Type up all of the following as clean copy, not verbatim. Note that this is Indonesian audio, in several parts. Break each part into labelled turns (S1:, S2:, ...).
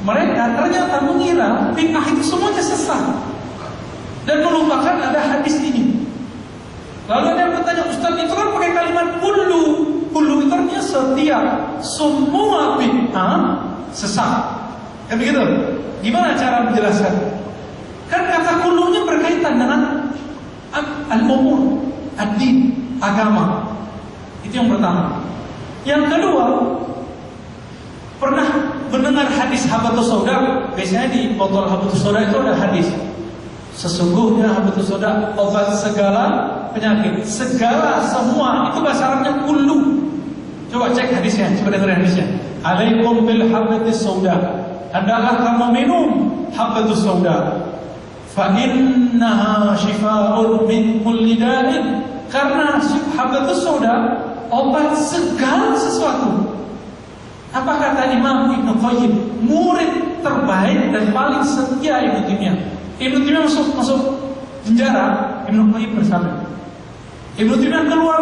S1: Mereka ternyata mengira bid'ah itu semuanya sesat dan melupakan ada hadis ini. Lalu ada yang bertanya, Ustaz itu kan pakai kalimat kullu. Kullu itu artinya setiap, semua bid'ah sesat. Kan begitu? Gimana cara menjelaskan? Kan kata kullunya berkaitan dengan al-umur, ad-din, agama. Itu yang pertama. Yang kedua, pernah mendengar hadis habatus sauda? Biasanya di botol habatus sauda itu ada hadis. Sesungguhnya habatus sauda obat segala penyakit, segala, semua. Itu bahasa Arabnya kullu. Coba cek hadisnya, coba dengar hadisnya. Alaikum bil habatus sauda. Hendaklah kamu minum habatus sauda. Fa innaha shifaa'un min kulli da'in. Karena habatus sauda obat segala sesuatu. Apa kata Imam Ibnu Qayyim, murid terbaik dan paling setia Ibnu Taimiyah. Ibnu Taimiyah masuk penjara, Ibnu Qayyim bersama. Ibnu Taimiyah keluar,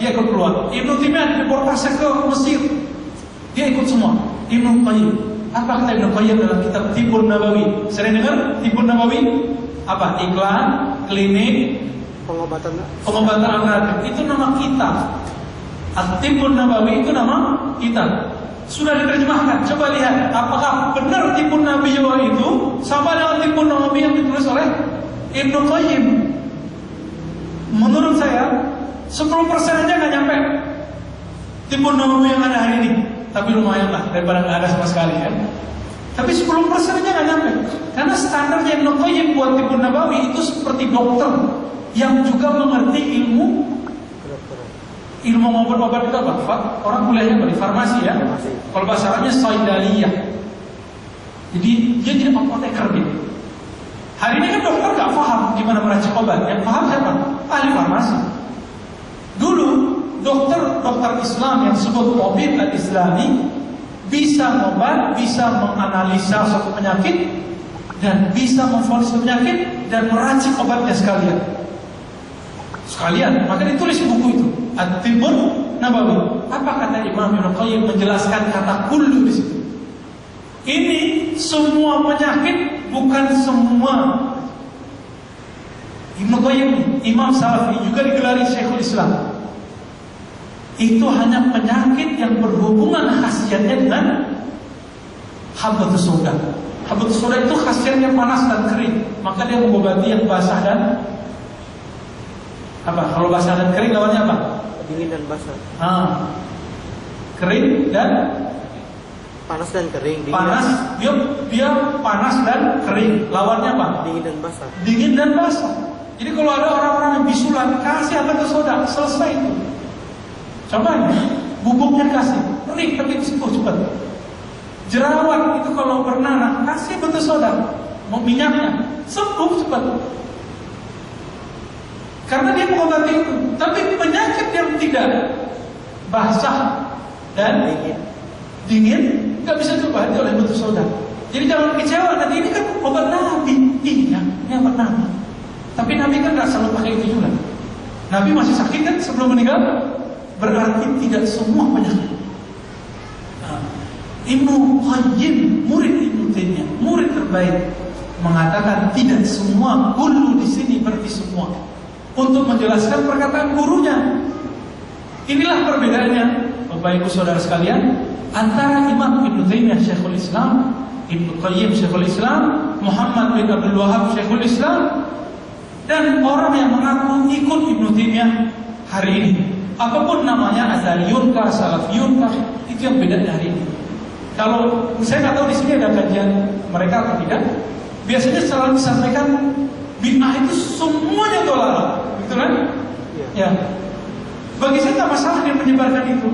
S1: dia ikut keluar. Ibnu Taimiyah deportasi ke Mesir, dia ikut semua. Ibnu Qayyim, apa kata Ibnu Qayyim dalam kitab Tibbun Nabawi? Sering dengar Tibbun Nabawi? Apa? Iklan, klinik, pengobatan alternatif. Itu nama kitab. At-Tibbun Nabawi itu nama kitab. Sudah diterjemahkan. Coba lihat apakah benar Tibbun Nabawi itu sama dengan Tibbun Nabawi yang ditulis oleh Ibnu Qayyim. Menurut saya 10% aja nggak nyampe Tibbun Nabawi yang ada hari ini. Tapi lumayan lah daripada nggak ada sama sekali ya. Tapi 10% aja nggak nyampe. Karena standarnya Ibnu Qayyim buat Tibbun Nabawi itu seperti dokter yang juga mengerti ilmu obat-obat itu apa? Orang kuliahnya di farmasi ya. Kalau bahasa Arabnya saidaliyah. Jadi dia jadi apoteker gitu. Hari ini kan dokter gak paham gimana meracik obat. Yang paham siapa? Ahli farmasi. Dulu dokter Islam yang disebut tabib al-Islami bisa ngobat, bisa menganalisa suatu penyakit dan bisa memvonis penyakit dan meracik obatnya sekalian. Maka ditulis buku itu At-Tibbun Nabawi. Apa kata Imam Ibnu Qayyim menjelaskan kata kullu di situ? Ini semua penyakit, bukan semua. Ibnu Qayyim, Imam Salafi, juga digelari Syekhul Islam. Itu hanya penyakit yang berhubungan khasiatnya dengan habatus sauda. Habatus sauda itu khasiatnya panas dan kering, maka dia mengobati yang basah dan apa? Kalau basah dan kering lawannya apa?
S2: Dingin dan basah.
S1: Kering dan
S2: panas dan kering.
S1: Panas, dia panas dan kering. Lawannya apa?
S2: Dingin dan basah.
S1: Dingin dan basah. Jadi kalau ada orang-orang yang bisulan, kasih habatus sauda, selesai itu. Coba bubuknya kasih, kering tapi sembuh cepat. Jerawat itu kalau bernanah, kasih habatus sauda, mau minyaknya, sembuh cepat. Karena dia mengobati itu. Tapi penyakit yang tidak basah dan dingin nggak bisa diobati oleh habatus sauda. Jadi jangan kecewa. Nanti ini kan obat Nabi. Iya, ini obat Nabi. Tapi Nabi kan nggak selalu pakai itu juga. Nabi masih sakit kan sebelum meninggal. Berarti tidak semua penyakit. Ibnu Qayyim, murid Ibnu Taimiyah, murid terbaik, mengatakan tidak semua. Kullu di sini berarti semua. Untuk menjelaskan perkataan gurunya. Inilah perbedaannya, Bapak Ibu Saudara sekalian, antara Imam Ibnu Taimiyah Syekhul Islam, Ibnu Qayyim Syekhul Islam, Muhammad bin Abdul Wahab Syekhul Islam, dan orang yang mengaku ikut Ibnu Taimiyah hari ini. Apapun namanya, Azaliyun kah, Salafiyun kah, itu yang beda hari ini. Kalau saya nggak tahu di sini ada kajian mereka atau tidak, biasanya selalu disampaikan bid'ah itu semuanya dolalah, betul kan? Ya. Bagi saya nggak masalah dia menyebarkan itu,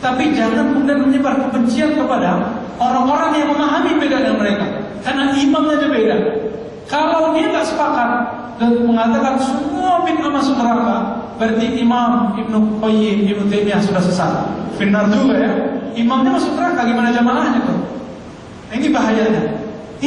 S1: tapi jangan kemudian menyebar kebencian kepada orang-orang yang memahami beda dengan mereka, karena imamnya aja beda. Kalau dia nggak sepakat dan mengatakan semua bid'ah masuk neraka, berarti Imam Ibnu Qayyim, Ibnu Taimiyah sudah sesat. Finnar juga ya. Imamnya masuk neraka, gimana jamaahnya tuh? Nah, ini bahayanya.